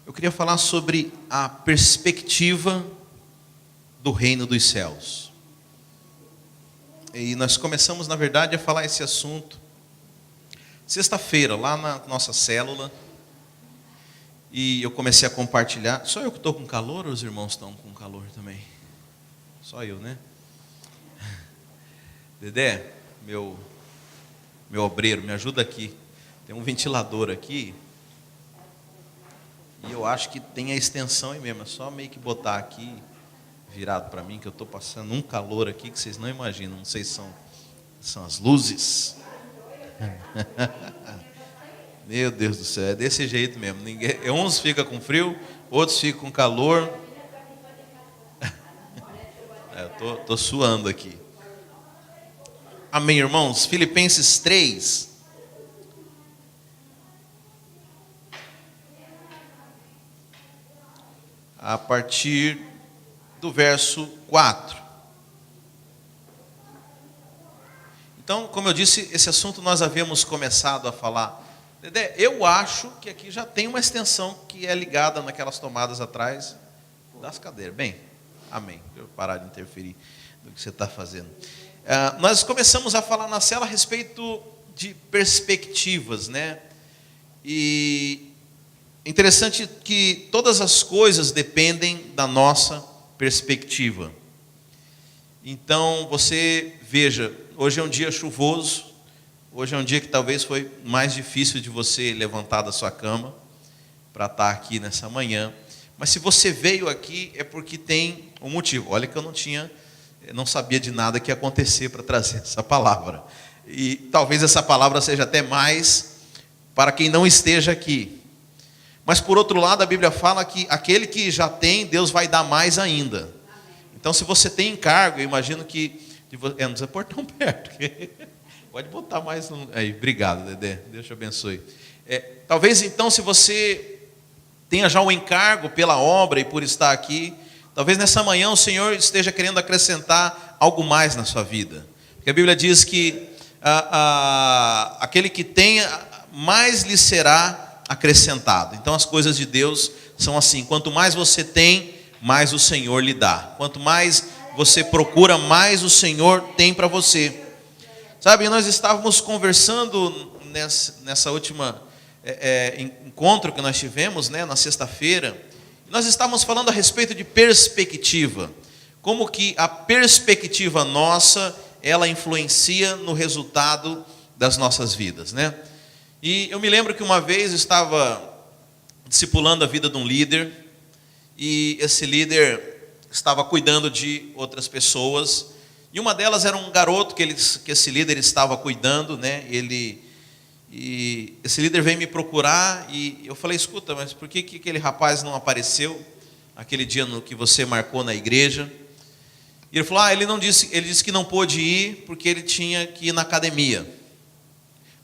Eu queria falar sobre a perspectiva do reino dos céus. E nós começamos, na verdade, a falar esse assunto sexta-feira, lá na nossa célula. E eu comecei a compartilhar. Só eu que estou com calor ou os irmãos estão com calor também? Só eu, né? Dedé, meu obreiro, me ajuda aqui. Tem um ventilador aqui. E eu acho que tem a extensão aí mesmo. É só meio que botar aqui, virado para mim, que eu estou passando um calor aqui que vocês não imaginam. Não sei se são as luzes. Meu Deus do céu, é desse jeito mesmo. Uns ficam com frio, outros ficam com calor. Eu tô suando aqui. Amém, irmãos? Filipenses 3. A partir do verso 4. Então, como eu disse, esse assunto nós havíamos começado a falar. Dedé, eu acho que aqui já tem uma extensão que é ligada naquelas tomadas atrás das cadeiras. Bem, amém. Eu vou parar de interferir no que você está fazendo. Nós começamos a falar na cela a respeito de perspectivas, né? E interessante que todas as coisas dependem da nossa perspectiva. Então, você veja, hoje é um dia chuvoso, hoje é um dia que talvez foi mais difícil de você levantar da sua cama para estar aqui nessa manhã. Mas se você veio aqui é porque tem um motivo. Olha que eu não sabia de nada que ia acontecer para trazer essa palavra. E talvez essa palavra seja até mais para quem não esteja aqui. Mas por outro lado, a Bíblia fala que aquele que já tem, Deus vai dar mais ainda. Então, se você tem encargo, eu imagino que não precisa pôr tão perto. Pode botar mais um. Aí, obrigado, Dedé. Deus te abençoe. Talvez então, se você tenha já o encargo pela obra e por estar aqui, talvez nessa manhã o Senhor esteja querendo acrescentar algo mais na sua vida. Porque a Bíblia diz que aquele que tem, mais lhe será acrescentado. Então as coisas de Deus são assim: quanto mais você tem, mais o Senhor lhe dá. Quanto mais você procura, mais o Senhor tem para você. Sabe, nós estávamos conversando nessa última encontro que nós tivemos, né, na sexta-feira. Nós estávamos falando a respeito de perspectiva. Como que a perspectiva nossa, ela influencia no resultado das nossas vidas, né? E eu me lembro que uma vez eu estava discipulando a vida de um líder, e esse líder estava cuidando de outras pessoas, e uma delas era um garoto que esse líder estava cuidando, né? E esse líder veio me procurar, e eu falei: escuta, mas por que aquele rapaz não apareceu aquele dia no que você marcou na igreja? E ele falou: ele disse que não pôde ir porque ele tinha que ir na academia.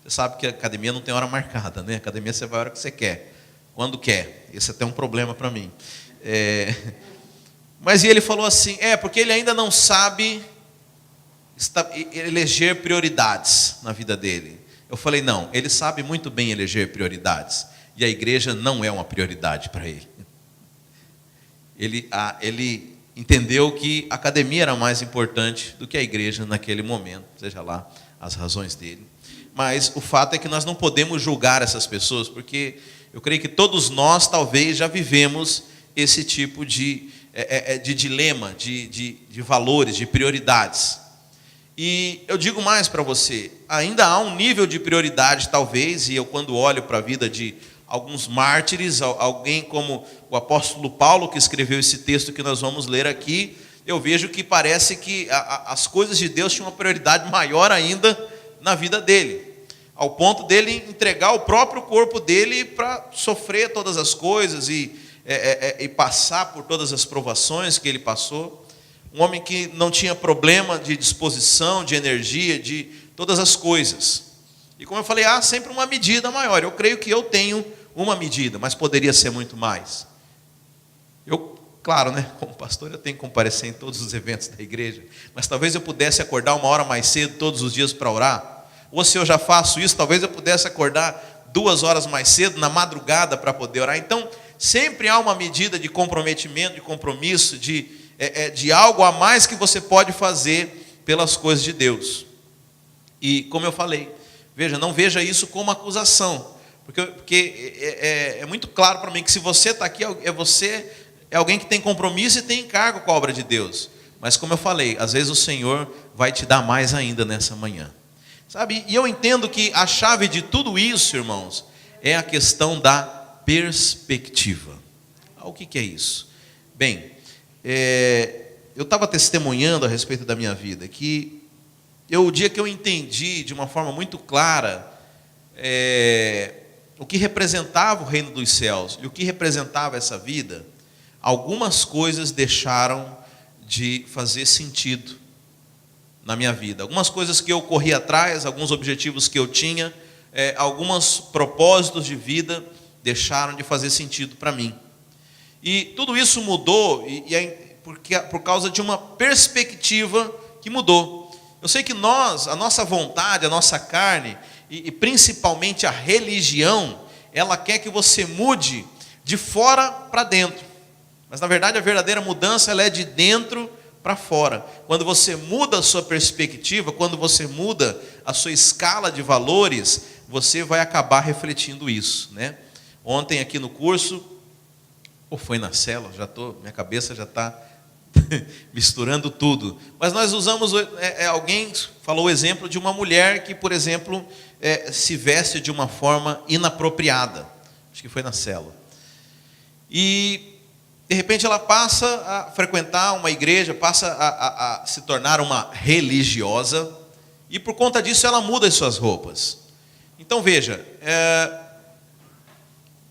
Você sabe que a academia não tem hora marcada, né? A academia você vai a hora que você quer, quando quer. Esse é até um problema para mim. Mas ele falou assim: porque ele ainda não sabe eleger prioridades na vida dele. Eu falei: não, ele sabe muito bem eleger prioridades. E a igreja não é uma prioridade para ele. Ele entendeu que a academia era mais importante do que a igreja naquele momento, seja lá as razões dele. Mas o fato é que nós não podemos julgar essas pessoas, porque eu creio que todos nós talvez já vivemos esse tipo de dilema, de valores, de prioridades. E eu digo mais para você, ainda há um nível de prioridade talvez, e eu quando olho para a vida de alguns mártires, alguém como o apóstolo Paulo, que escreveu esse texto que nós vamos ler aqui, eu vejo que parece que as coisas de Deus tinham uma prioridade maior ainda na vida dele, ao ponto dele entregar o próprio corpo dele para sofrer todas as coisas e passar por todas as provações que ele passou. Um homem que não tinha problema de disposição, de energia, de todas as coisas. E como eu falei, há sempre uma medida maior. Eu creio que eu tenho uma medida, mas poderia ser muito mais. Claro, né, como pastor eu tenho que comparecer em todos os eventos da igreja, mas talvez eu pudesse acordar 1 hora mais cedo todos os dias para orar. Ou se eu já faço isso, talvez eu pudesse acordar 2 horas mais cedo, na madrugada, para poder orar. Então, sempre há uma medida de comprometimento, de compromisso, de algo a mais que você pode fazer pelas coisas de Deus. E como eu falei, veja, não veja isso como acusação, porque é muito claro para mim que se você está aqui, você é alguém que tem compromisso e tem encargo com a obra de Deus. Mas como eu falei, às vezes o Senhor vai te dar mais ainda nessa manhã. Sabe? E eu entendo que a chave de tudo isso, irmãos, é a questão da perspectiva. O que é isso? Bem, eu estava testemunhando a respeito da minha vida, que o dia que eu entendi de uma forma muito clara o que representava o reino dos céus e o que representava essa vida, algumas coisas deixaram de fazer sentido na minha vida. Algumas coisas que eu corri atrás, alguns objetivos que eu tinha, alguns propósitos de vida deixaram de fazer sentido para mim. E tudo isso mudou por causa de uma perspectiva que mudou. Eu sei que a nossa vontade, a nossa carne, e principalmente a religião, ela quer que você mude de fora para dentro. Mas na verdade a verdadeira mudança ela é de dentro para fora. Quando você muda a sua perspectiva, quando você muda a sua escala de valores, você vai acabar refletindo isso, né? Ontem aqui no curso, ou foi na célula, minha cabeça já está misturando tudo. Mas nós usamos, alguém falou o exemplo de uma mulher que, por exemplo, se veste de uma forma inapropriada. Acho que foi na célula. E de repente ela passa a frequentar uma igreja, passa a se tornar uma religiosa, e por conta disso ela muda as suas roupas. Então veja,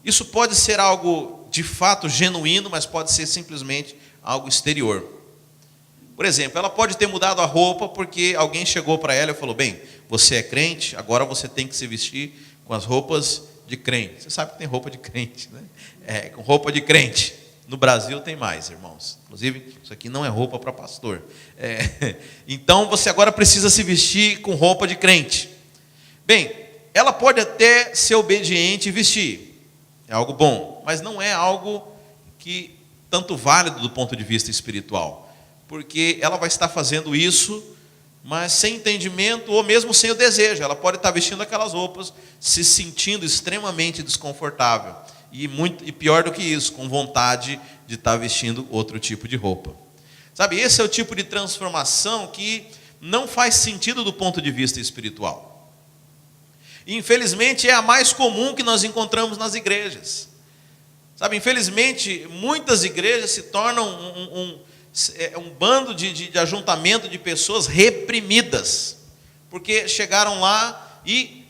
isso pode ser algo de fato genuíno, mas pode ser simplesmente algo exterior. Por exemplo, ela pode ter mudado a roupa porque alguém chegou para ela e falou: bem, você é crente, agora você tem que se vestir com as roupas de crente. Você sabe que tem roupa de crente, né? Com roupa de crente. No Brasil tem mais, irmãos. Inclusive, isso aqui não é roupa para pastor. Então, você agora precisa se vestir com roupa de crente. Bem, ela pode até ser obediente e vestir. É algo bom, mas não é algo que tanto válido do ponto de vista espiritual. Porque ela vai estar fazendo isso, mas sem entendimento ou mesmo sem o desejo. Ela pode estar vestindo aquelas roupas, se sentindo extremamente desconfortável. E pior do que isso, com vontade de estar vestindo outro tipo de roupa. Sabe, esse é o tipo de transformação que não faz sentido do ponto de vista espiritual. E, infelizmente, é a mais comum que nós encontramos nas igrejas. Sabe, infelizmente, muitas igrejas se tornam um bando de ajuntamento de pessoas reprimidas. Porque chegaram lá e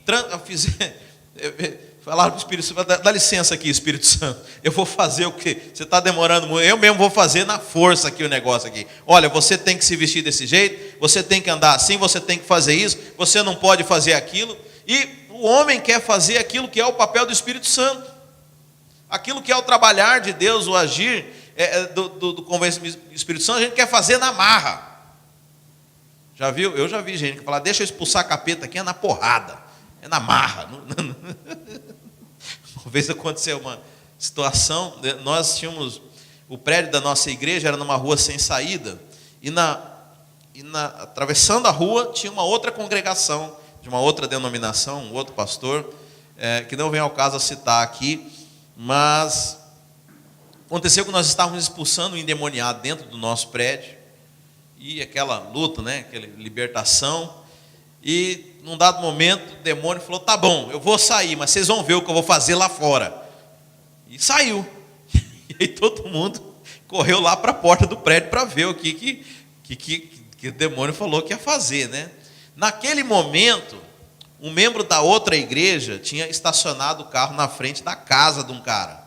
falaram para o Espírito Santo: dá licença aqui, Espírito Santo, eu vou fazer o que? Você está demorando muito, eu mesmo vou fazer na força aqui o negócio aqui. Olha, você tem que se vestir desse jeito, você tem que andar assim, você tem que fazer isso, você não pode fazer aquilo. E o homem quer fazer aquilo que é o papel do Espírito Santo, aquilo que é o trabalhar de Deus, o agir do convencimento do Espírito Santo, a gente quer fazer na marra. Já viu? Eu já vi gente que fala: deixa eu expulsar capeta aqui, é na porrada, é na marra. Uma vez aconteceu uma situação, nós tínhamos, o prédio da nossa igreja era numa rua sem saída, atravessando a rua tinha uma outra congregação, de uma outra denominação, um outro pastor, que não vem ao caso a citar aqui, mas aconteceu que nós estávamos expulsando um endemoniado dentro do nosso prédio, e aquela luta, né, aquela libertação, e num dado momento o demônio falou: tá bom, eu vou sair, mas vocês vão ver o que eu vou fazer lá fora. E saiu. E aí todo mundo correu lá para a porta do prédio para ver o que o demônio falou que ia fazer, né? Naquele momento, um membro da outra igreja tinha estacionado o carro na frente da casa de um cara.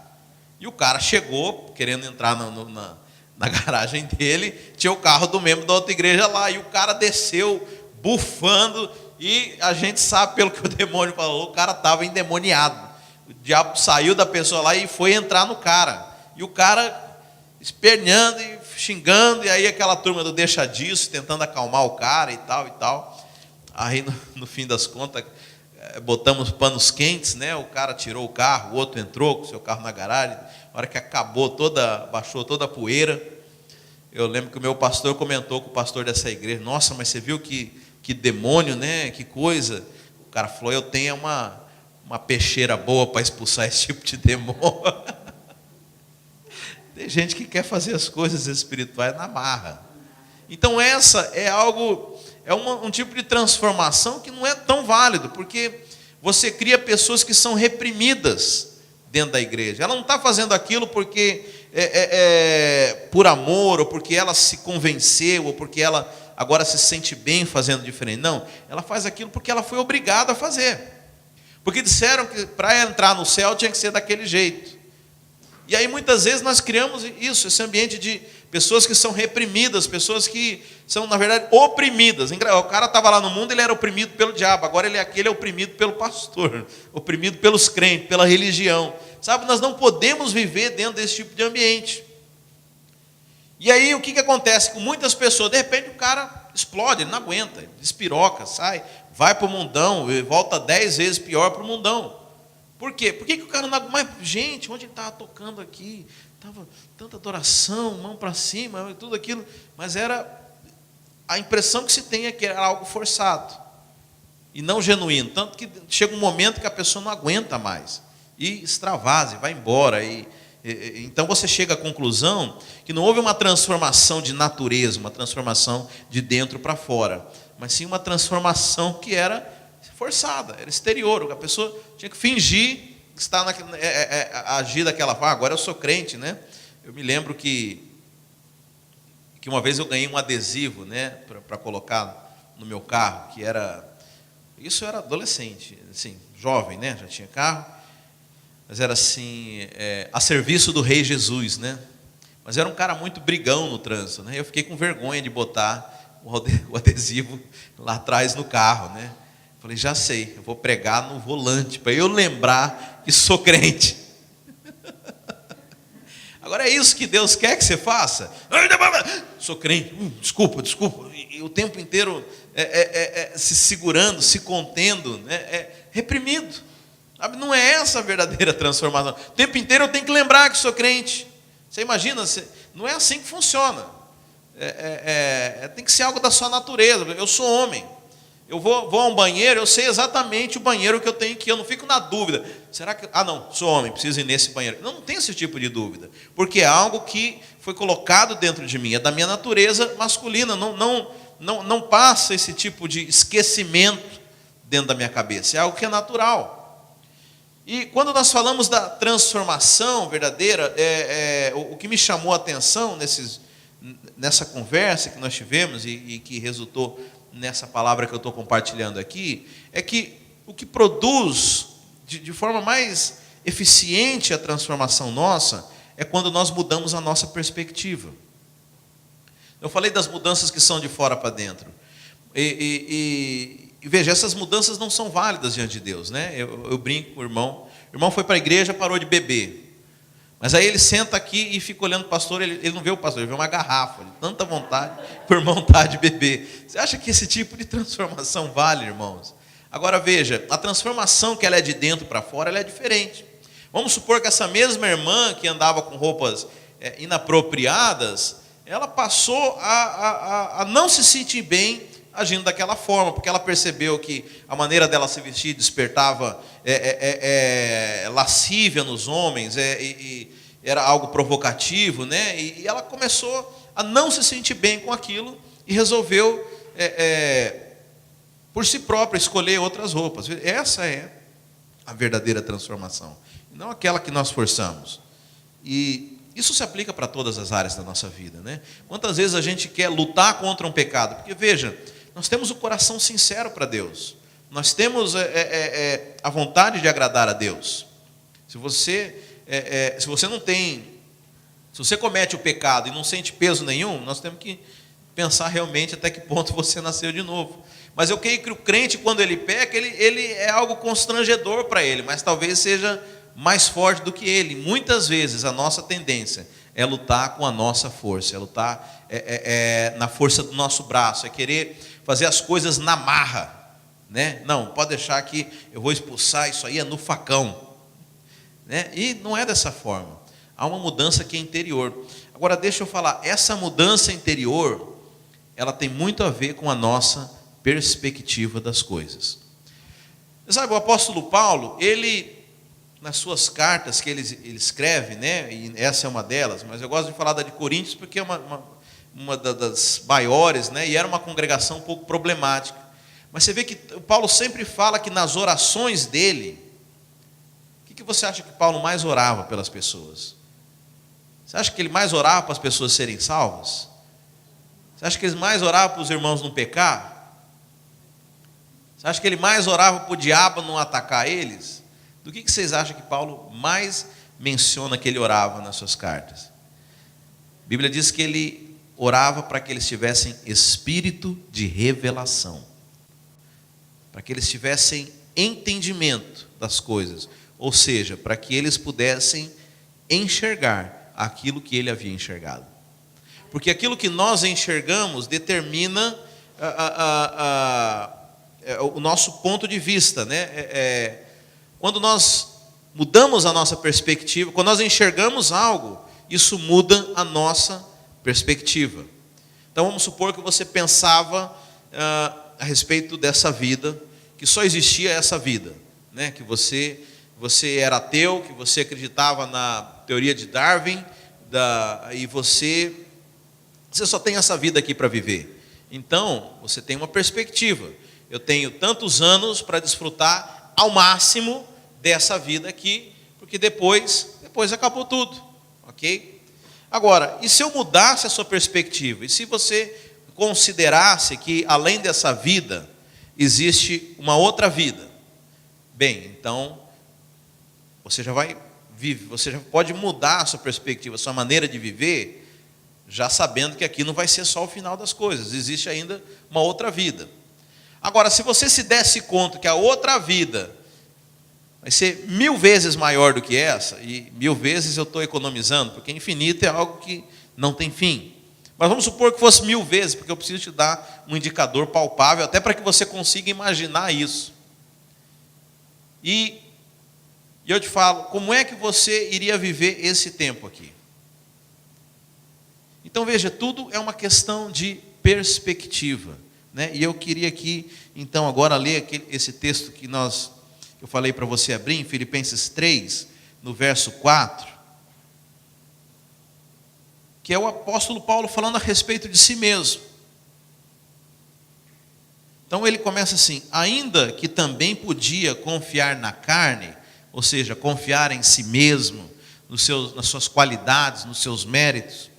E o cara chegou, querendo entrar na garagem dele, tinha o carro do membro da outra igreja lá, e o cara desceu bufando, e a gente sabe, pelo que o demônio falou, o cara estava endemoniado. O diabo saiu da pessoa lá e foi entrar no cara. E o cara esperneando e xingando, e aí aquela turma do deixa disso, tentando acalmar o cara e tal e tal. Aí no fim das contas, botamos panos quentes, né? O cara tirou o carro, o outro entrou com o seu carro na garagem, A hora que baixou toda a poeira, eu lembro que o meu pastor comentou com o pastor dessa igreja: nossa, mas você viu que demônio, né? Que coisa. O cara falou: eu tenho uma peixeira boa para expulsar esse tipo de demônio. Tem gente que quer fazer as coisas espirituais na marra. Então essa é algo, um tipo de transformação que não é tão válido, porque você cria pessoas que são reprimidas dentro da igreja. Ela não está fazendo aquilo porque por amor, ou porque ela se convenceu, ou porque ela agora se sente bem fazendo diferente. Não, ela faz aquilo porque ela foi obrigada a fazer. Porque disseram que para entrar no céu tinha que ser daquele jeito. E aí muitas vezes nós criamos isso, esse ambiente de pessoas que são reprimidas, pessoas que são, na verdade, oprimidas. O cara estava lá no mundo, ele era oprimido pelo diabo, agora ele é oprimido pelo pastor, oprimido pelos crentes, pela religião. Sabe, nós não podemos viver dentro desse tipo de ambiente. E aí o que acontece com muitas pessoas? De repente o cara explode, ele não aguenta, ele despiroca, sai, vai para o mundão, e volta 10 vezes pior para o mundão. Por quê? Por que o cara não aguenta? Mas, gente, onde ele estava tocando aqui? Estava tanta adoração, mão para cima, tudo aquilo. Mas a impressão que se tem é que era algo forçado e não genuíno. Tanto que chega um momento que a pessoa não aguenta mais e extravasa, vai embora. Então você chega à conclusão que não houve uma transformação de natureza, uma transformação de dentro para fora, mas sim uma transformação que era forçada, era exterior. A pessoa tinha que fingir que está agir daquela forma. Agora eu sou crente, né? Eu me lembro que uma vez eu ganhei um adesivo, né, para colocar no meu carro, isso eu era adolescente, assim, jovem, né? Já tinha carro, mas era assim, a serviço do Rei Jesus, né? Mas era um cara muito brigão no trânsito, né? Eu fiquei com vergonha de botar o adesivo lá atrás no carro, né? Falei, já sei, eu vou pregar no volante, para eu lembrar que sou crente. Agora é isso que Deus quer que você faça? Sou crente, desculpa. E o tempo inteiro se segurando, se contendo, né? Reprimido. Sabe? Não é essa a verdadeira transformação. O tempo inteiro eu tenho que lembrar que sou crente. Você imagina? Não é assim que funciona. Tem que ser algo da sua natureza. Eu sou homem. Eu vou a um banheiro, eu sei exatamente o banheiro que eu tenho que ir, eu não fico na dúvida. Será que... não, sou homem, preciso ir nesse banheiro. Não tem esse tipo de dúvida, porque é algo que foi colocado dentro de mim, é da minha natureza masculina, não passa esse tipo de esquecimento dentro da minha cabeça, é algo que é natural. E quando nós falamos da transformação verdadeira, o que me chamou a atenção nessa conversa que nós tivemos e que resultou nessa palavra que eu estou compartilhando aqui, é que o que produz de forma mais eficiente a transformação nossa é quando nós mudamos a nossa perspectiva. Eu falei das mudanças que são de fora para dentro. E veja, essas mudanças não são válidas diante de Deus, né? Eu brinco com o irmão. O irmão foi para a igreja, parou de beber. Mas aí ele senta aqui e fica olhando o pastor, ele não vê o pastor, ele vê uma garrafa, de tanta vontade, por irmão estar de beber. Você acha que esse tipo de transformação vale, irmãos? Agora veja, a transformação que ela é de dentro para fora, ela é diferente. Vamos supor que essa mesma irmã que andava com roupas inapropriadas, ela passou a não se sentir bem agindo daquela forma, porque ela percebeu que a maneira dela se vestir despertava lascívia nos homens, e era algo provocativo, né? E ela começou a não se sentir bem com aquilo e resolveu, por si própria, escolher outras roupas. Essa é a verdadeira transformação, não aquela que nós forçamos. E isso se aplica para todas as áreas da nossa vida, né? Quantas vezes a gente quer lutar contra um pecado? Porque veja, nós temos o coração sincero para Deus. Nós temos a vontade de agradar a Deus. Se você não tem, se você comete o pecado e não sente peso nenhum, nós temos que pensar realmente até que ponto você nasceu de novo. Mas eu creio que o crente, quando ele peca, ele é algo constrangedor para ele, mas talvez seja mais forte do que ele. Muitas vezes a nossa tendência é lutar com a nossa força, é lutar na força do nosso braço, é querer fazer as coisas na marra, né? Não, pode deixar que eu vou expulsar isso aí no facão, né? E não é dessa forma. Há uma mudança que é interior. Agora, deixa eu falar, essa mudança interior, ela tem muito a ver com a nossa perspectiva das coisas. Você sabe, o apóstolo Paulo, ele, nas suas cartas que ele escreve, né, e essa é uma delas, mas eu gosto de falar da de Coríntios porque é uma das maiores, né, e era uma congregação um pouco problemática. Mas você vê que Paulo sempre fala que nas orações dele, o que você acha que Paulo mais orava pelas pessoas? Você acha que ele mais orava para as pessoas serem salvas? Você acha que ele mais orava para os irmãos não pecar? Você acha que ele mais orava para o diabo não atacar eles? Do que vocês acham que Paulo mais menciona que ele orava nas suas cartas? A Bíblia diz que ele orava para que eles tivessem espírito de revelação, para que eles tivessem entendimento das coisas, ou seja, para que eles pudessem enxergar aquilo que ele havia enxergado. Porque aquilo que nós enxergamos determina o nosso ponto de vista, né? Quando nós mudamos a nossa perspectiva, quando nós enxergamos algo, isso muda a nossa perspectiva. Então vamos supor que você pensava a respeito dessa vida, que só existia essa vida, né? Que você era ateu, que você acreditava na teoria de Darwin, e você só tem essa vida aqui para viver. Então, você tem uma perspectiva. Eu tenho tantos anos para desfrutar ao máximo dessa vida aqui, porque depois acabou tudo, ok? Agora, e se eu mudasse a sua perspectiva? E se você considerasse que além dessa vida, existe uma outra vida? Bem, então, você já pode mudar a sua perspectiva, a sua maneira de viver, já sabendo que aqui não vai ser só o final das coisas, existe ainda uma outra vida. Agora, se você se desse conta que a outra vida vai ser 1000 vezes maior do que essa, e 1000 vezes eu estou economizando, porque infinito é algo que não tem fim. Mas vamos supor que fosse 1000 vezes, porque eu preciso te dar um indicador palpável, até para que você consiga imaginar isso. E eu te falo, como é que você iria viver esse tempo aqui? Então veja, tudo é uma questão de perspectiva, né? E eu queria aqui, então, agora ler esse texto que eu falei para você abrir, em Filipenses 3, no verso 4, que é o apóstolo Paulo falando a respeito de si mesmo. Então ele começa assim: ainda que também podia confiar na carne, ou seja, confiar em si mesmo, nas suas qualidades, nos seus méritos,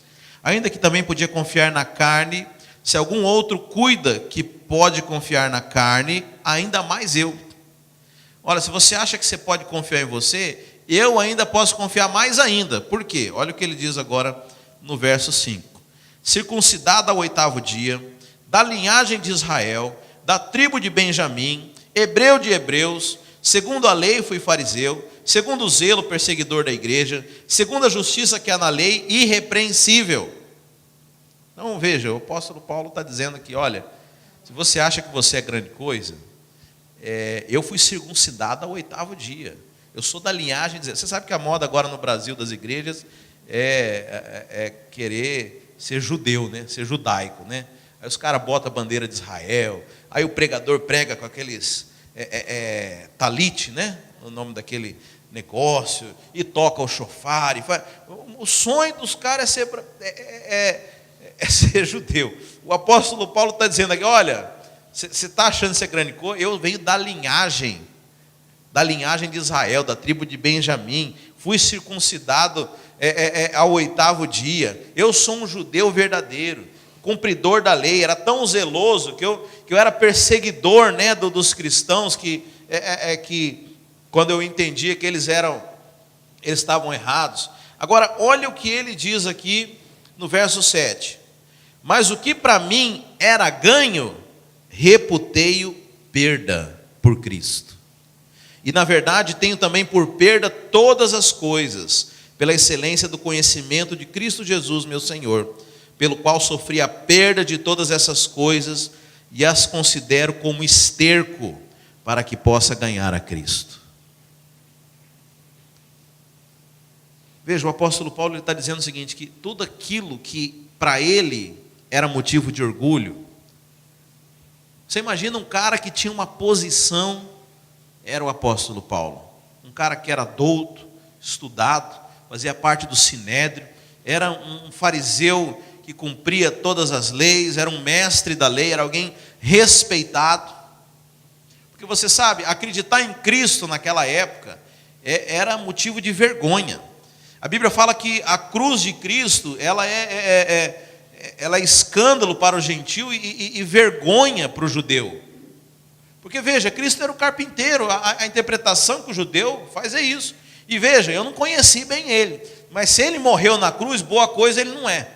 ainda que também podia confiar na carne, se algum outro cuida que pode confiar na carne, ainda mais eu. Olha, se você acha que você pode confiar em você, eu ainda posso confiar mais ainda. Por quê? Olha o que ele diz agora no verso 5. Circuncidado ao 8º dia, da linhagem de Israel, da tribo de Benjamim, hebreu de hebreus, segundo a lei fui fariseu, segundo o zelo perseguidor da igreja, segundo a justiça que há na lei, irrepreensível. Então veja, o apóstolo Paulo está dizendo aqui, olha, se você acha que você é grande coisa, eu fui circuncidado ao 8º dia, eu sou da linhagem de... Você sabe que a moda agora no Brasil das igrejas é querer ser judeu, né? Ser judaico, né? Aí os caras botam a bandeira de Israel, aí o pregador prega com aqueles talite, né? O nome daquele negócio, e toca o chofar, e faz... O sonho dos caras é ser judeu. O apóstolo Paulo está dizendo aqui, olha, você está achando ser grande coisa? Eu venho da linhagem de Israel, da tribo de Benjamim, fui circuncidado ao 8º dia, eu sou um judeu verdadeiro, cumpridor da lei, era tão zeloso que eu era perseguidor, né, dos cristãos, que quando eu entendia que eles estavam errados. Agora, olha o que ele diz aqui no verso 7. Mas o que para mim era ganho, reputei-o perda por Cristo. E na verdade tenho também por perda todas as coisas, pela excelência do conhecimento de Cristo Jesus, meu Senhor, pelo qual sofri a perda de todas essas coisas e as considero como esterco para que possa ganhar a Cristo. Veja, o apóstolo Paulo está dizendo o seguinte, que tudo aquilo que para ele era motivo de orgulho. Você imagina um cara que tinha uma posição, era o apóstolo Paulo. Um cara que era douto, estudado, fazia parte do sinédrio, era um fariseu que cumpria todas as leis, era um mestre da lei, era alguém respeitado. Porque você sabe, acreditar em Cristo naquela época era motivo de vergonha. A Bíblia fala que a cruz de Cristo, ela é escândalo para o gentio e vergonha para o judeu. Porque veja, Cristo era o carpinteiro, a interpretação que o judeu faz é isso. E veja, eu não conheci bem ele, mas se ele morreu na cruz, boa coisa ele não é.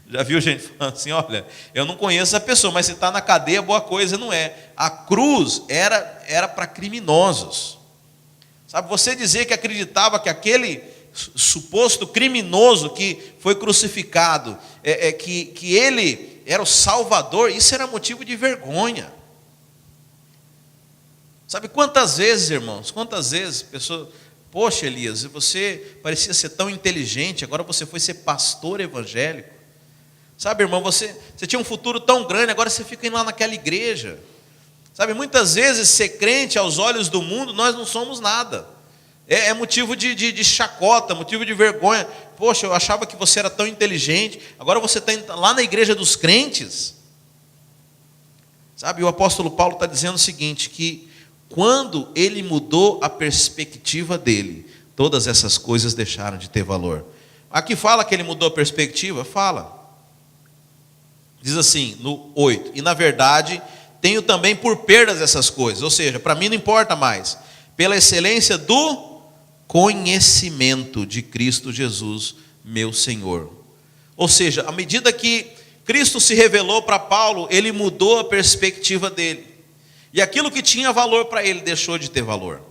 Já viu gente falando assim, olha, eu não conheço a pessoa, mas se está na cadeia, boa coisa não é. A cruz era para criminosos. Sabe, você dizer que acreditava que aquele suposto criminoso que foi crucificado, que ele era o Salvador, isso era motivo de vergonha. Sabe quantas vezes, irmãos, pessoas, poxa Elias, você parecia ser tão inteligente, agora você foi ser pastor evangélico. Sabe, irmão, você tinha um futuro tão grande, agora você fica indo lá naquela igreja. Sabe, muitas vezes ser crente aos olhos do mundo, nós não somos nada. É motivo de chacota, motivo de vergonha. Poxa, eu achava que você era tão inteligente, agora você está lá na igreja dos crentes. Sabe, o apóstolo Paulo está dizendo o seguinte, que quando ele mudou a perspectiva dele, todas essas coisas deixaram de ter valor. Aqui fala que ele mudou a perspectiva? Fala. Diz assim, no 8, e na verdade, tenho também por perdas essas coisas, ou seja, para mim não importa mais, pela excelência do conhecimento de Cristo Jesus, meu Senhor. Ou seja, à medida que Cristo se revelou para Paulo, ele mudou a perspectiva dele. E aquilo que tinha valor para ele deixou de ter valor.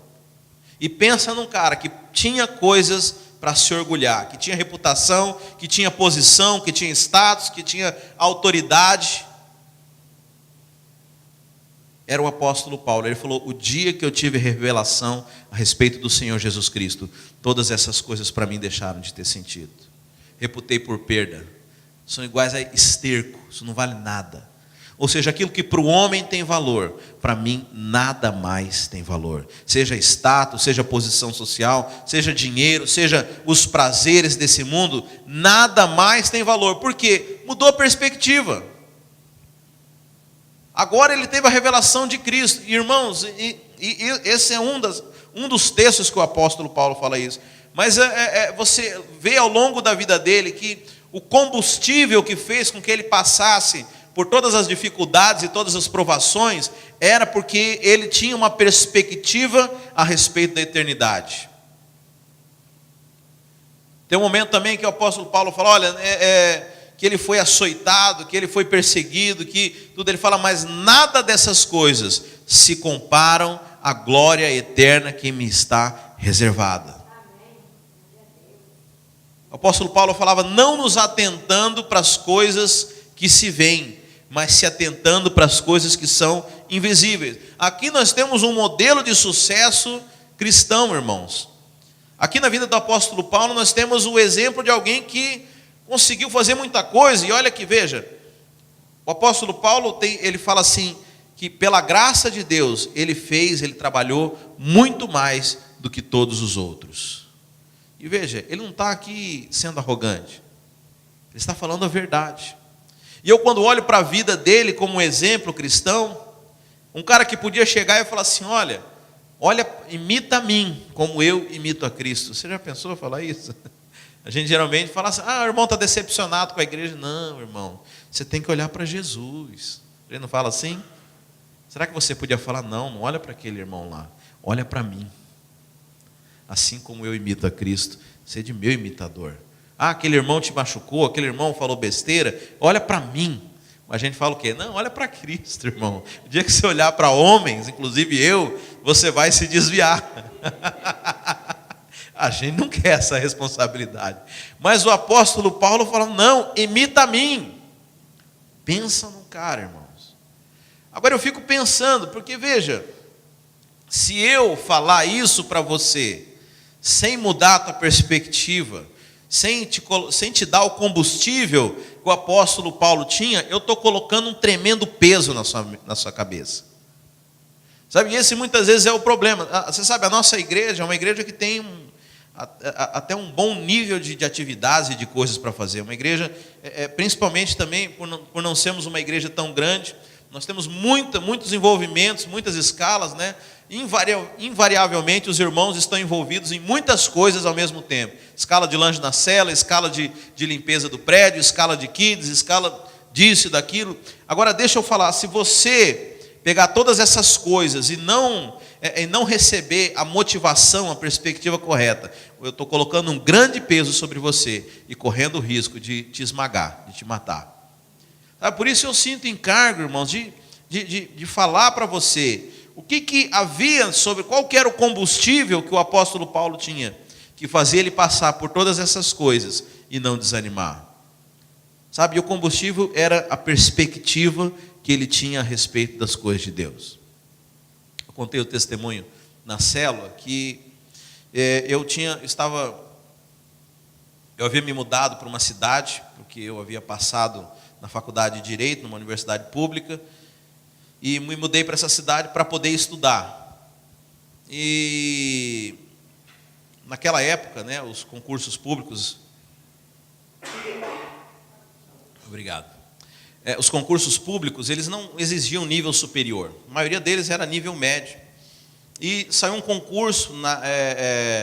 E pensa num cara que tinha coisas para se orgulhar, que tinha reputação, que tinha posição, que tinha status, que tinha autoridade. Era o apóstolo Paulo. Ele falou, o dia que eu tive revelação a respeito do Senhor Jesus Cristo, todas essas coisas para mim deixaram de ter sentido. Reputei por perda. São iguais a esterco, isso não vale nada. Ou seja, aquilo que para o homem tem valor, para mim nada mais tem valor. Seja status, seja posição social, seja dinheiro, seja os prazeres desse mundo, nada mais tem valor. Por quê? Mudou a perspectiva. Agora ele teve a revelação de Cristo. Irmãos, esse é um dos textos que o apóstolo Paulo fala isso. Mas você vê ao longo da vida dele que o combustível que fez com que ele passasse por todas as dificuldades e todas as provações, era porque ele tinha uma perspectiva a respeito da eternidade. Tem um momento também que o apóstolo Paulo fala, olha, que ele foi açoitado, que ele foi perseguido, que tudo, ele fala, mas nada dessas coisas se comparam à glória eterna que me está reservada. O apóstolo Paulo falava, não nos atentando para as coisas que se veem, mas se atentando para as coisas que são invisíveis. Aqui nós temos um modelo de sucesso cristão, irmãos. Aqui na vida do apóstolo Paulo nós temos o exemplo de alguém que conseguiu fazer muita coisa. E olha que veja, o apóstolo Paulo ele fala assim, que pela graça de Deus ele trabalhou muito mais do que todos os outros. E veja, ele não está aqui sendo arrogante, ele está falando a verdade. E eu quando olho para a vida dele como um exemplo cristão, um cara que podia chegar e falar assim, olha, imita a mim, como eu imito a Cristo. Você já pensou em falar isso? A gente geralmente fala assim, o irmão está decepcionado com a igreja. Não, irmão, você tem que olhar para Jesus. Ele não fala assim? Será que você podia falar, não olha para aquele irmão lá, olha para mim. Assim como eu imito a Cristo, seja meu imitador. Aquele irmão te machucou, aquele irmão falou besteira, olha para mim. A gente fala o quê? Não, olha para Cristo, irmão. O dia que você olhar para homens, inclusive eu, você vai se desviar. A gente não quer essa responsabilidade. Mas o apóstolo Paulo fala, não, imita a mim. Pensa num cara, irmãos. Agora eu fico pensando, porque veja, se eu falar isso para você, sem mudar a tua perspectiva, sem te dar o combustível que o apóstolo Paulo tinha, eu estou colocando um tremendo peso na sua cabeça. Sabe, e esse muitas vezes é o problema. Você sabe, a nossa igreja é uma igreja que tem até um bom nível de atividades e de coisas para fazer. Uma igreja, principalmente também por não sermos uma igreja tão grande, nós temos muitos envolvimentos, muitas escalas, né? Invariavelmente os irmãos estão envolvidos em muitas coisas ao mesmo tempo. Escala de lanche na cela, escala de limpeza do prédio, escala de kids, escala disso e daquilo. Agora deixa eu falar, se você pegar todas essas coisas e não receber a motivação, a perspectiva correta, eu estou colocando um grande peso sobre você e correndo o risco de te esmagar, de te matar. Por isso eu sinto encargo, irmãos, de falar para você o que havia sobre qual que era o combustível que o apóstolo Paulo tinha, que fazia ele passar por todas essas coisas e não desanimar. Sabe, e o combustível era a perspectiva que ele tinha a respeito das coisas de Deus. Eu contei o testemunho na célula que eu havia me mudado para uma cidade, porque eu havia passado na faculdade de Direito, numa universidade pública, e me mudei para essa cidade para poder estudar. E naquela época, né, os concursos públicos... Obrigado. Os concursos públicos, eles não exigiam nível superior. A maioria deles era nível médio. E saiu um concurso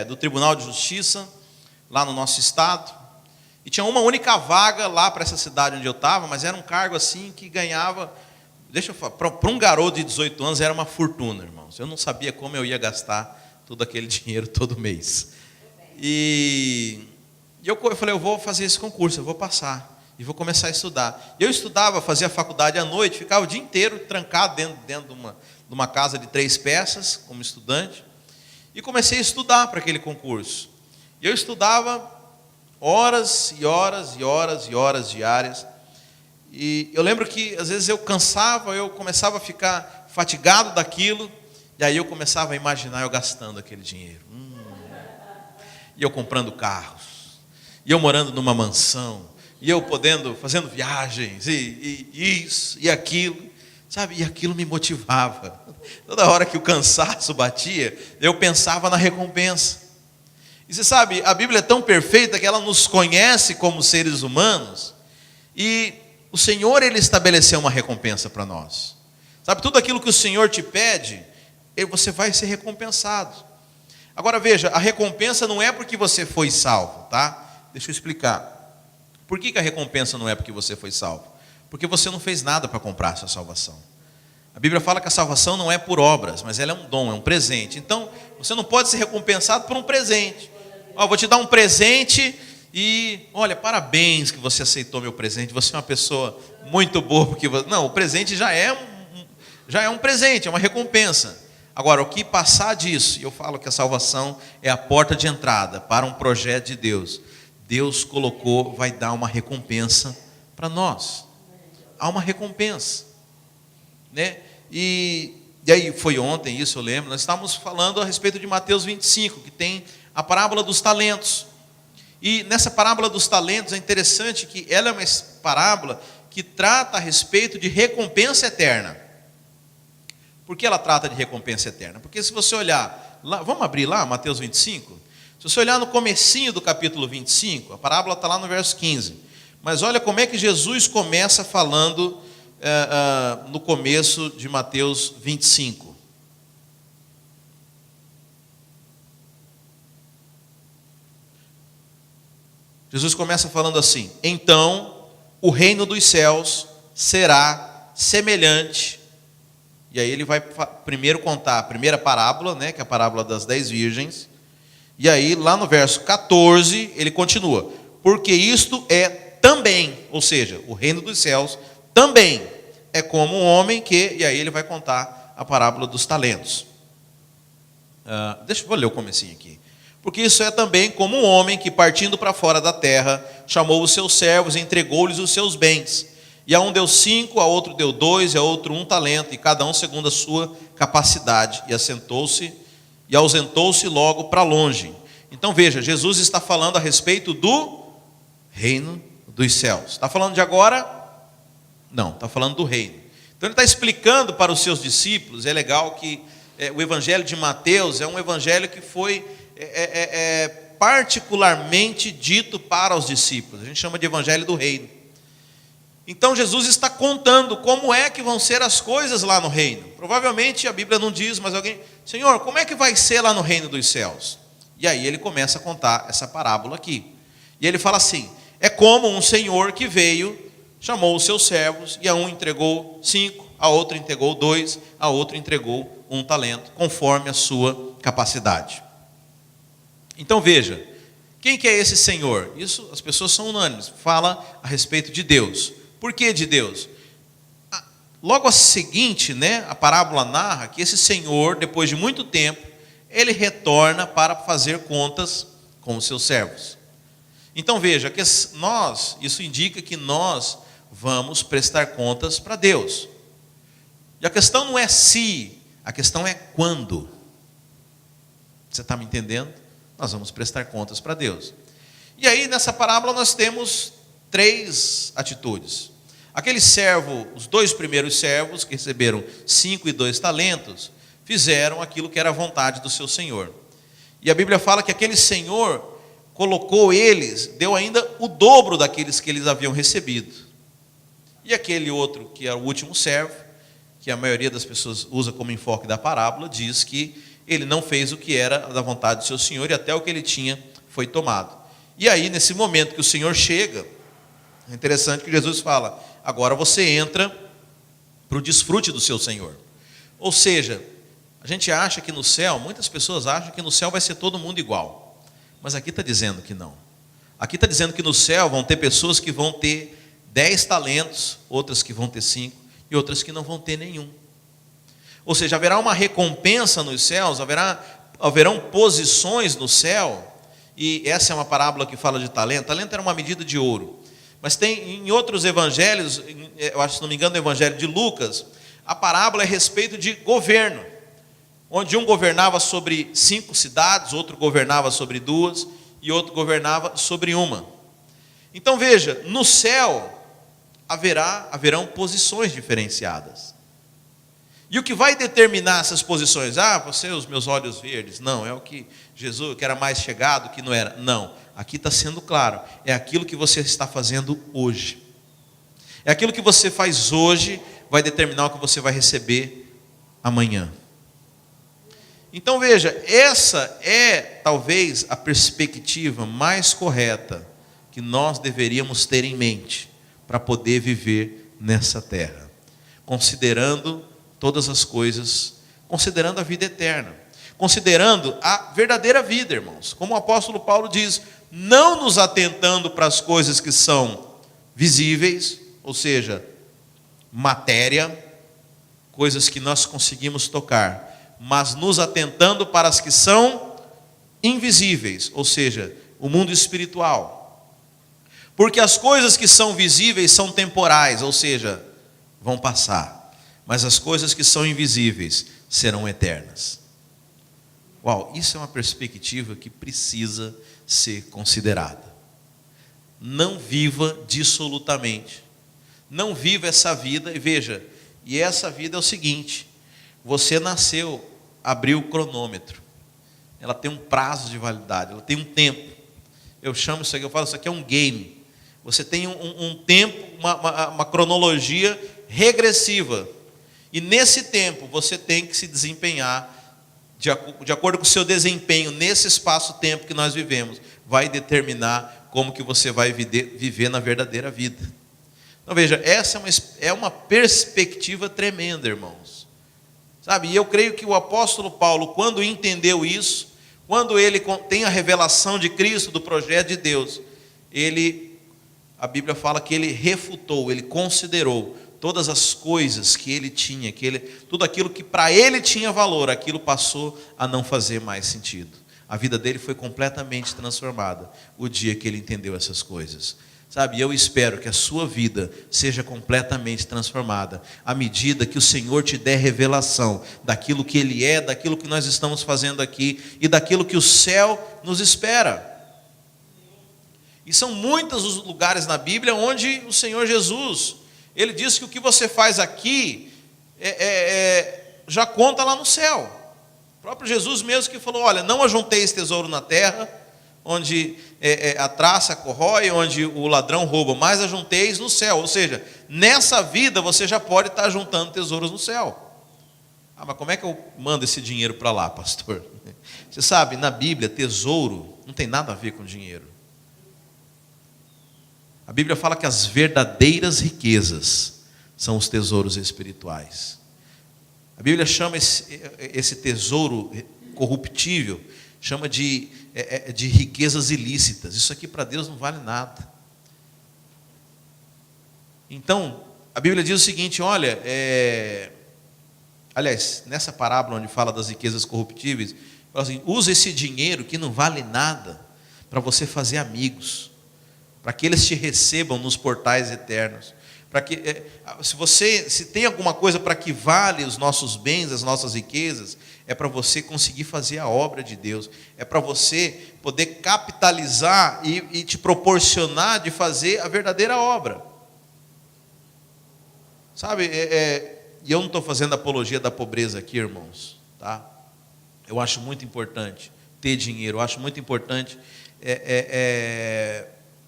do Tribunal de Justiça, lá no nosso estado, e tinha uma única vaga lá para essa cidade onde eu estava, mas era um cargo assim que ganhava... Deixa eu falar, para um garoto de 18 anos era uma fortuna, irmãos. Eu não sabia como eu ia gastar todo aquele dinheiro todo mês. E eu falei, eu vou fazer esse concurso, eu vou passar. E vou começar a estudar. Eu estudava, fazia faculdade à noite, ficava o dia inteiro trancado dentro de uma casa de 3 peças, como estudante. E comecei a estudar para aquele concurso. E eu estudava horas e horas e horas e horas diárias. E eu lembro que às vezes eu cansava, eu começava a ficar fatigado daquilo, e aí eu começava a imaginar eu gastando aquele dinheiro. E eu comprando carros, e eu morando numa mansão, e eu fazendo viagens, e isso, e aquilo, sabe? E aquilo me motivava. Toda hora que o cansaço batia, eu pensava na recompensa. E você sabe, a Bíblia é tão perfeita que ela nos conhece como seres humanos, e o Senhor, Ele estabeleceu uma recompensa para nós. Sabe, tudo aquilo que o Senhor te pede, você vai ser recompensado. Agora veja, a recompensa não é porque você foi salvo, tá? Deixa eu explicar. Por que a recompensa não é porque você foi salvo? Porque você não fez nada para comprar a sua salvação. A Bíblia fala que a salvação não é por obras, mas ela é um dom, é um presente. Então, você não pode ser recompensado por um presente. Eu vou te dar um presente... E, olha, parabéns que você aceitou meu presente, você é uma pessoa muito boa, porque não, o presente já é um presente, é uma recompensa. Agora, o que passar disso, e eu falo que a salvação é a porta de entrada para um projeto de Deus. Deus colocou, vai dar uma recompensa para nós. Há uma recompensa, né? E aí foi ontem, isso eu lembro, nós estávamos falando a respeito de Mateus 25, que tem a parábola dos talentos. E nessa parábola dos talentos é interessante que ela é uma parábola que trata a respeito de recompensa eterna. Por que ela trata de recompensa eterna? Porque se você olhar, lá, vamos abrir lá Mateus 25? Se você olhar no comecinho do capítulo 25, a parábola está lá no verso 15. Mas olha como é que Jesus começa falando no começo de Mateus 25. Jesus começa falando assim: então o reino dos céus será semelhante. E aí ele vai primeiro contar a primeira parábola, né, que é a parábola das 10 virgens. E aí lá no verso 14 ele continua: porque isto é também, ou seja, o reino dos céus também é como um homem que... E aí ele vai contar a parábola dos talentos. Vou ler o comecinho aqui. Porque isso é também como um homem que, partindo para fora da terra, chamou os seus servos e entregou-lhes os seus bens. E a um deu 5, a outro deu 2, e a outro 1 talento, e cada um segundo a sua capacidade. E ausentou-se logo para longe. Então veja, Jesus está falando a respeito do reino dos céus. Está falando de agora? Não, está falando do reino. Então ele está explicando para os seus discípulos. É legal que o evangelho de Mateus é um evangelho que foi particularmente dito para os discípulos. A gente chama de evangelho do reino. Então Jesus está contando como é que vão ser as coisas lá no reino. Provavelmente a Bíblia não diz, mas alguém... Senhor, como é que vai ser lá no reino dos céus? E aí ele começa a contar essa parábola aqui. E ele fala assim: é como um senhor que veio, chamou os seus servos, e a um entregou 5, a outro entregou 2, a outro entregou 1 talento, conforme a sua capacidade. Então veja, quem que é esse senhor? Isso as pessoas são unânimes, fala a respeito de Deus. Por que de Deus? Logo a seguinte, a parábola narra que esse senhor, depois de muito tempo, ele retorna para fazer contas com os seus servos. Então veja, que isso indica que nós vamos prestar contas para Deus. E a questão não é se, a questão é quando. Você está me entendendo? Nós vamos prestar contas para Deus. E aí nessa parábola nós temos 3 atitudes. Aquele servo, os 2 primeiros servos que receberam 5 e 2 talentos, fizeram aquilo que era a vontade do seu senhor. E a Bíblia fala que aquele senhor colocou eles, deu ainda o dobro daqueles que eles haviam recebido. E aquele outro, que é o último servo, que a maioria das pessoas usa como enfoque da parábola, diz que ele não fez o que era da vontade do seu senhor e até o que ele tinha foi tomado. E aí, nesse momento que o Senhor chega, é interessante que Jesus fala: agora você entra para o desfrute do seu Senhor. Ou seja, a gente acha que no céu, muitas pessoas acham que no céu vai ser todo mundo igual. Mas aqui está dizendo que não. Aqui está dizendo que no céu vão ter pessoas que vão ter 10 talentos, outras que vão ter 5 e outras que não vão ter nenhum. Ou seja, haverá uma recompensa nos céus, haverão posições no céu. E essa é uma parábola que fala de talento. Talento era uma medida de ouro. Mas tem em outros evangelhos, eu acho, se não me engano, no evangelho de Lucas, a parábola é a respeito de governo, onde um governava sobre 5 cidades, outro governava sobre 2 e outro governava sobre 1. Então veja, no céu haverão posições diferenciadas. E o que vai determinar essas posições? Você, os meus olhos verdes. Não, é o que Jesus, que era mais chegado, que não era. Não, aqui está sendo claro. É aquilo que você está fazendo hoje. É aquilo que você faz hoje, vai determinar o que você vai receber amanhã. Então veja, essa é talvez a perspectiva mais correta que nós deveríamos ter em mente para poder viver nessa terra. Considerando todas as coisas, considerando a vida eterna, considerando a verdadeira vida, irmãos. Como o apóstolo Paulo diz, não nos atentando para as coisas que são visíveis, ou seja, matéria, coisas que nós conseguimos tocar, mas nos atentando para as que são invisíveis, ou seja, o mundo espiritual. Porque as coisas que são visíveis são temporais, ou seja, vão passar. Mas as coisas que são invisíveis serão eternas. Uau, isso é uma perspectiva que precisa ser considerada. Não viva dissolutamente. Não viva essa vida, e veja, e essa vida é o seguinte: você nasceu, abriu o cronômetro. Ela tem um prazo de validade, ela tem um tempo. Eu chamo isso aqui, eu falo, isso aqui é um game. Você tem um tempo, uma cronologia regressiva. E nesse tempo você tem que se desempenhar de acordo com o seu desempenho nesse espaço-tempo que nós vivemos. Vai determinar como que você vai viver na verdadeira vida. Então veja, essa é uma perspectiva tremenda, irmãos. Sabe, e eu creio que o apóstolo Paulo, quando entendeu isso, quando ele tem a revelação de Cristo, do projeto de Deus, a Bíblia fala que ele refutou, ele considerou todas as coisas que ele tinha, tudo aquilo que para ele tinha valor, aquilo passou a não fazer mais sentido. A vida dele foi completamente transformada o dia que ele entendeu essas coisas. Sabe, eu espero que a sua vida seja completamente transformada à medida que o Senhor te der revelação daquilo que Ele é, daquilo que nós estamos fazendo aqui e daquilo que o céu nos espera. E são muitos os lugares na Bíblia onde o Senhor Jesus, Ele diz que o que você faz aqui já conta lá no céu. O próprio Jesus mesmo que falou, olha, não ajunteis tesouro na terra, onde a traça corrói, onde o ladrão rouba, mas ajunteis no céu. Ou seja, nessa vida você já pode estar juntando tesouros no céu. Ah, mas como é que eu mando esse dinheiro para lá, pastor? Você sabe, na Bíblia, tesouro não tem nada a ver com dinheiro. A Bíblia fala que as verdadeiras riquezas são os tesouros espirituais. A Bíblia chama esse tesouro corruptível, chama de riquezas ilícitas. Isso aqui para Deus não vale nada. Então, a Bíblia diz o seguinte, olha, aliás, nessa parábola onde fala das riquezas corruptíveis, fala assim, usa esse dinheiro que não vale nada para você fazer amigos, para que eles te recebam nos portais eternos. Para que, se tem alguma coisa para que vale os nossos bens, as nossas riquezas, é para você conseguir fazer a obra de Deus, é para você poder capitalizar e te proporcionar de fazer a verdadeira obra. Sabe, e eu não estou fazendo apologia da pobreza aqui, irmãos, tá? Eu acho muito importante ter dinheiro, eu acho muito importante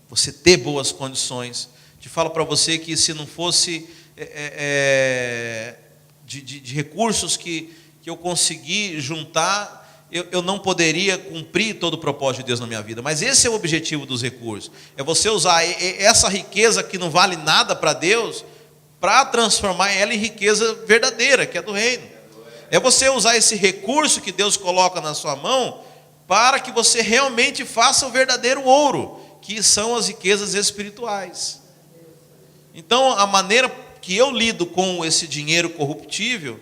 você ter boas condições. Te falo para você que se não fosse de recursos que eu consegui juntar, eu não poderia cumprir todo o propósito de Deus na minha vida. Mas esse é o objetivo dos recursos. É você usar essa riqueza que não vale nada para Deus, para transformar ela em riqueza verdadeira, que é do reino. É você usar esse recurso que Deus coloca na sua mão, para que você realmente faça o verdadeiro ouro, que são as riquezas espirituais. Então, a maneira que eu lido com esse dinheiro corruptível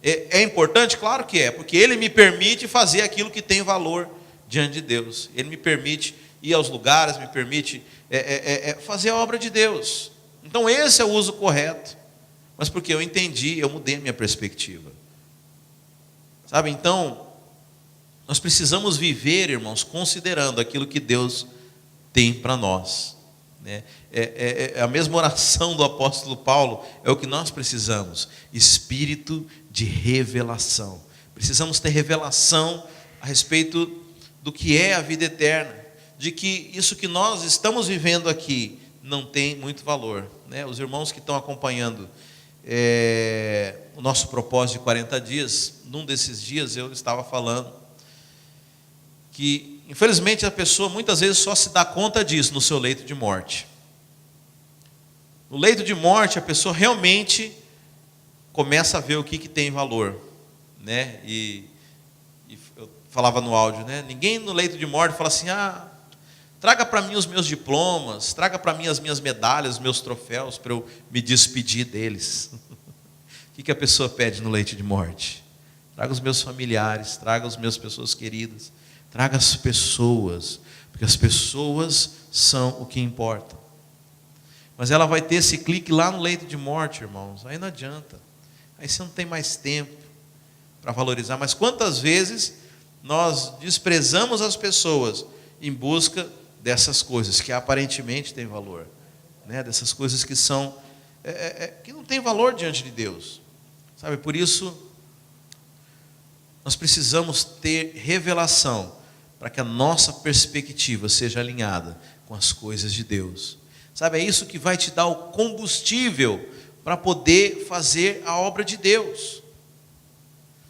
é importante? Claro que é, porque ele me permite fazer aquilo que tem valor diante de Deus. Ele me permite ir aos lugares, me permite fazer a obra de Deus. Então, esse é o uso correto. Mas porque eu entendi, eu mudei a minha perspectiva. Sabe, então, nós precisamos viver, irmãos, considerando aquilo que Deus tem para nós. A mesma oração do apóstolo Paulo é o que nós precisamos, espírito de revelação. Precisamos ter revelação a respeito do que é a vida eterna, de que isso que nós estamos vivendo aqui não tem muito valor. Os irmãos que estão acompanhando o nosso propósito de 40 dias, num desses dias eu estava falando que infelizmente a pessoa muitas vezes só se dá conta disso no seu leito de morte. No leito de morte a pessoa realmente começa a ver o que tem valor, E eu falava no áudio, Ninguém no leito de morte fala assim, traga para mim os meus diplomas, traga para mim as minhas medalhas, os meus troféus, para eu me despedir deles. O que a pessoa pede no leito de morte? Traga os meus familiares, traga as minhas pessoas queridas. Traga as pessoas, porque as pessoas são o que importa. Mas ela vai ter esse clique lá no leito de morte, irmãos. Aí não adianta. Aí você não tem mais tempo para valorizar. Mas quantas vezes nós desprezamos as pessoas em busca dessas coisas que aparentemente têm valor, Dessas coisas que são que não têm valor diante de Deus. Sabe, por isso nós precisamos ter revelação para que a nossa perspectiva seja alinhada com as coisas de Deus. Sabe, é isso que vai te dar o combustível para poder fazer a obra de Deus.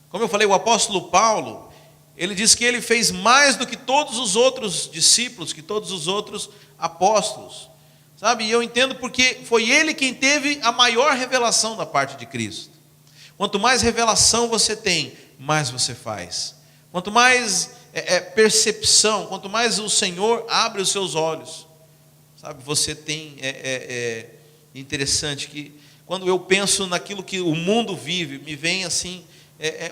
Como eu falei, o apóstolo Paulo, ele diz que ele fez mais do que todos os outros discípulos, que todos os outros apóstolos. Sabe, e eu entendo porque foi ele quem teve a maior revelação da parte de Cristo. Quanto mais revelação você tem, mais você faz. Quanto mais percepção, quanto mais o Senhor abre os seus olhos, sabe, você tem, interessante que quando eu penso naquilo que o mundo vive, me vem assim,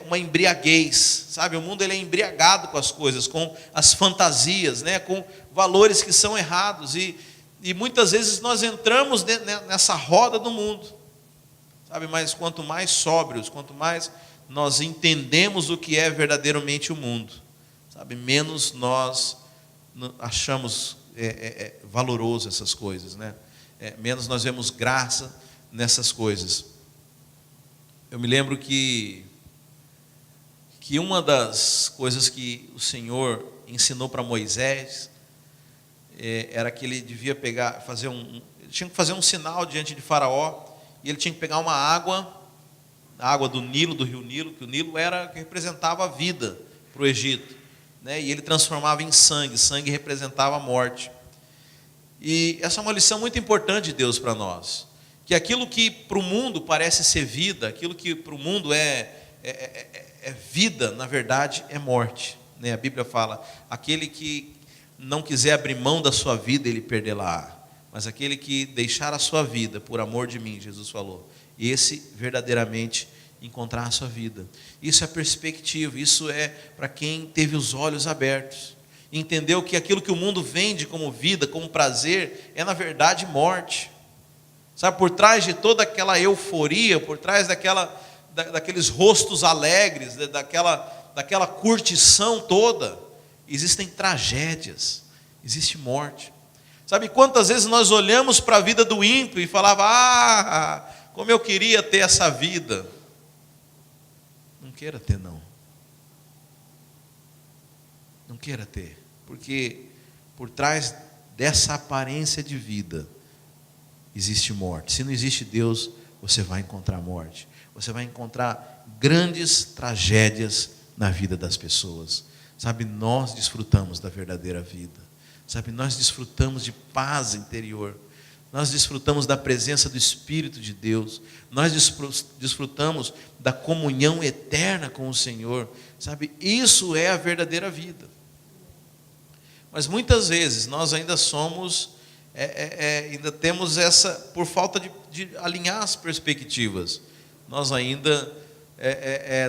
uma embriaguez, sabe, o mundo ele é embriagado com as coisas, com as fantasias, com valores que são errados, e E muitas vezes nós entramos nessa roda do mundo, sabe? Mas quanto mais sóbrios, quanto mais nós entendemos o que é verdadeiramente o mundo, sabe? Menos nós achamos valoroso essas coisas, né? Menos nós vemos graça nessas coisas. Eu me lembro que uma das coisas que o Senhor ensinou para Moisés era que ele devia ele tinha que fazer um sinal diante de Faraó, e ele tinha que pegar uma água, a água do Nilo, do rio Nilo, que o Nilo que representava a vida para o Egito, né? E ele transformava em sangue, sangue representava a morte. E essa é uma lição muito importante de Deus para nós, que aquilo que para o mundo parece ser vida, aquilo que para o mundo é vida, na verdade é morte, né? A Bíblia fala, aquele que não quiser abrir mão da sua vida, ele perderá, mas aquele que deixar a sua vida por amor de mim, Jesus falou, esse verdadeiramente encontrar a sua vida. Isso é perspectiva, isso é para quem teve os olhos abertos, entendeu que aquilo que o mundo vende como vida, como prazer, é na verdade morte. Sabe, por trás de toda aquela euforia, por trás daqueles rostos alegres, daquela curtição toda, existem tragédias, existe morte. Sabe quantas vezes nós olhamos para a vida do ímpio e falava, como eu queria ter essa vida. Não queira ter, não. Não queira ter, porque por trás dessa aparência de vida existe morte. Se não existe Deus, você vai encontrar morte. Você vai encontrar grandes tragédias na vida das pessoas. Sabe, nós desfrutamos da verdadeira vida. Sabe, nós desfrutamos de paz interior. Nós desfrutamos da presença do Espírito de Deus. Nós desfrutamos da comunhão eterna com o Senhor. Sabe, isso é a verdadeira vida. Mas muitas vezes nós ainda somos, ainda temos essa, por falta de alinhar as perspectivas, nós ainda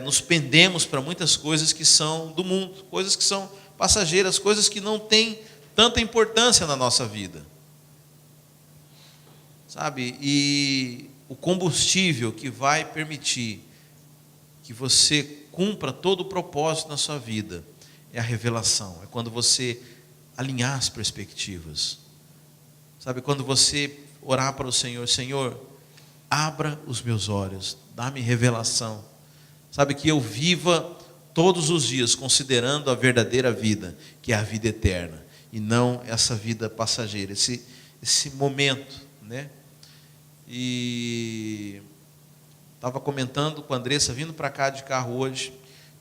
nos pendemos para muitas coisas que são do mundo, coisas que são passageiras, coisas que não têm tanta importância na nossa vida. Sabe, e o combustível que vai permitir que você cumpra todo o propósito na sua vida é a revelação, é quando você alinhar as perspectivas. Sabe, quando você orar para o Senhor, Senhor, abra os meus olhos, dá-me revelação. Sabe, que eu viva todos os dias considerando a verdadeira vida, que é a vida eterna, e não essa vida passageira, esse momento, né? E estava comentando com a Andressa, vindo para cá de carro hoje,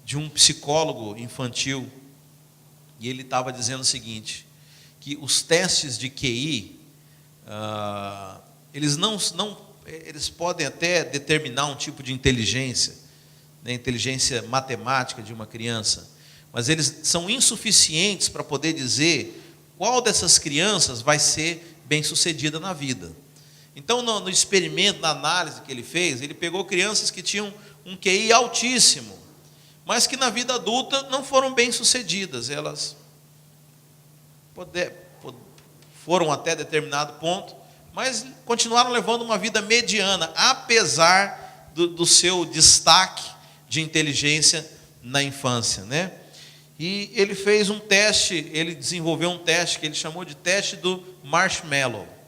de um psicólogo infantil, e ele estava dizendo o seguinte, que os testes de QI, eles podem até determinar um tipo de inteligência, né, inteligência matemática de uma criança, mas eles são insuficientes para poder dizer qual dessas crianças vai ser bem-sucedida na vida. Então, no experimento, na análise que ele fez, ele pegou crianças que tinham um QI altíssimo, mas que na vida adulta não foram bem-sucedidas. Elas foram até determinado ponto, mas continuaram levando uma vida mediana, apesar do seu destaque de inteligência na infância, né? E ele fez um teste, ele desenvolveu um teste que ele chamou de teste do marshmallow.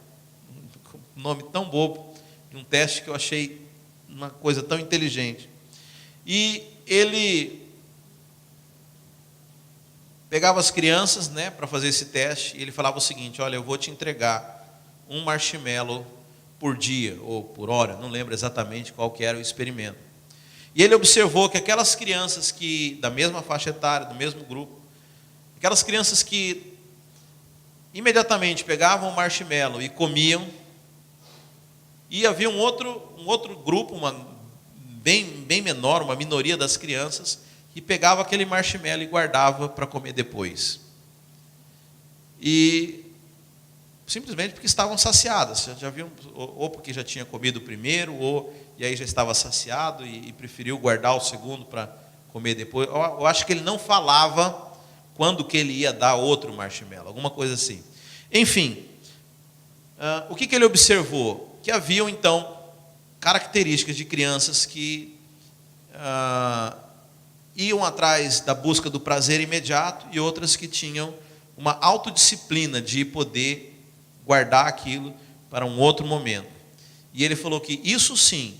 Um nome tão bobo, um teste que eu achei uma coisa tão inteligente. E ele pegava as crianças, né, para fazer esse teste, e ele falava o seguinte, olha, eu vou te entregar um marshmallow por dia, ou por hora, não lembro exatamente qual que era o experimento. E ele observou que aquelas crianças que, da mesma faixa etária, do mesmo grupo, aquelas crianças que imediatamente pegavam o marshmallow e comiam, e havia um outro grupo, bem menor, uma minoria das crianças, que pegava aquele marshmallow e guardava para comer depois. E simplesmente porque estavam saciadas, já haviam, ou porque já tinha comido o primeiro, e aí já estava saciado e preferiu guardar o segundo para comer depois. Eu acho que ele não falava quando que ele ia dar outro marshmallow, alguma coisa assim. Enfim, O que ele observou? Que haviam, então, características de crianças que iam atrás da busca do prazer imediato e outras que tinham uma autodisciplina de poder guardar aquilo para um outro momento. E ele falou que isso sim,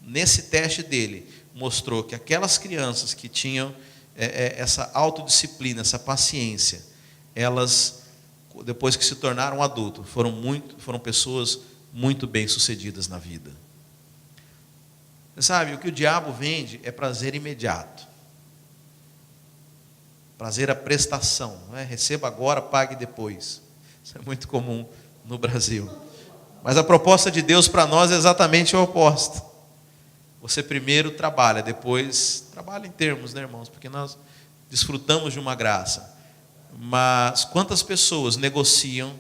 nesse teste dele, mostrou que aquelas crianças que tinham essa autodisciplina, essa paciência, elas, depois que se tornaram adultos, foram pessoas muito bem-sucedidas na vida. Você sabe, o que o diabo vende é prazer imediato. Prazer à prestação, não é? Receba agora, pague depois. Isso é muito comum no Brasil. Mas a proposta de Deus para nós é exatamente o oposto. Você primeiro trabalha, depois trabalha em termos, né, irmãos? Porque nós desfrutamos de uma graça. Mas quantas pessoas negociam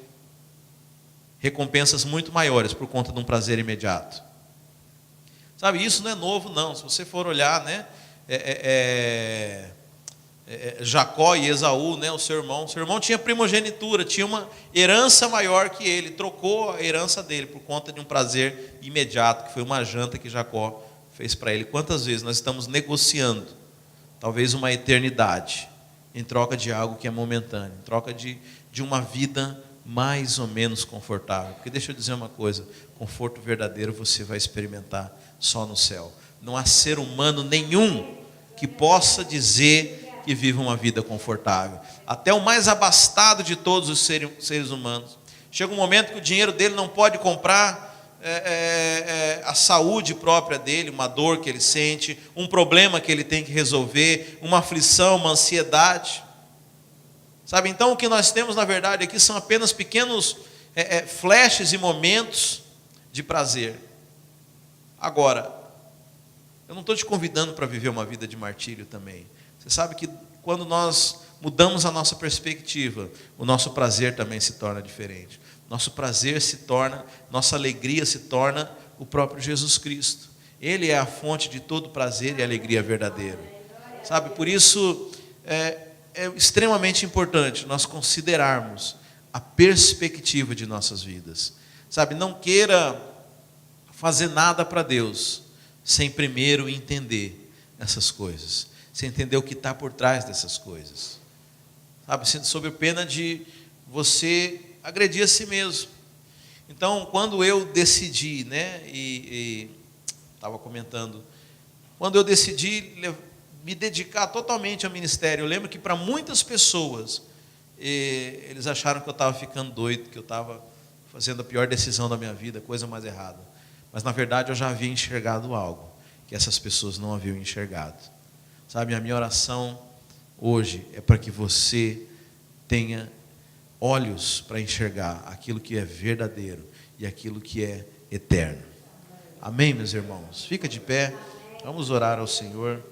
recompensas muito maiores por conta de um prazer imediato? Sabe, isso não é novo, não. Se você for olhar, né, Jacó e Esaú, né, o seu irmão tinha primogenitura, tinha uma herança maior que ele, trocou a herança dele por conta de um prazer imediato, que foi uma janta que Jacó fez para ele. Quantas vezes nós estamos negociando, talvez uma eternidade, em troca de algo que é momentâneo, em troca de uma vida mais ou menos confortável? Porque deixa eu dizer uma coisa, conforto verdadeiro você vai experimentar só no céu. Não há ser humano nenhum que possa dizer que vive uma vida confortável. Até o mais abastado de todos os seres humanos. Chega um momento que o dinheiro dele não pode comprar a saúde própria dele, uma dor que ele sente, um problema que ele tem que resolver, uma aflição, uma ansiedade. Sabe, então o que nós temos na verdade aqui são apenas pequenos flashes e momentos de prazer. Agora, eu não estou te convidando para viver uma vida de martírio também. Você sabe que quando nós mudamos a nossa perspectiva, o nosso prazer também se torna diferente. Nosso prazer se torna, nossa alegria se torna o próprio Jesus Cristo. Ele é a fonte de todo prazer e alegria verdadeira. Sabe, por isso é extremamente importante nós considerarmos a perspectiva de nossas vidas. Sabe, não queira fazer nada para Deus sem primeiro entender essas coisas, sem entender o que está por trás dessas coisas. Sabe, sob pena de você agredir a si mesmo. Então, quando eu decidi, né, e estava comentando, quando eu decidi me dedicar totalmente ao ministério, eu lembro que para muitas pessoas, eles acharam que eu estava ficando doido, que eu estava fazendo a pior decisão da minha vida, coisa mais errada. Mas, na verdade, eu já havia enxergado algo que essas pessoas não haviam enxergado. Sabe, a minha oração hoje é para que você tenha olhos para enxergar aquilo que é verdadeiro e aquilo que é eterno. Amém, meus irmãos? Fica de pé, vamos orar ao Senhor.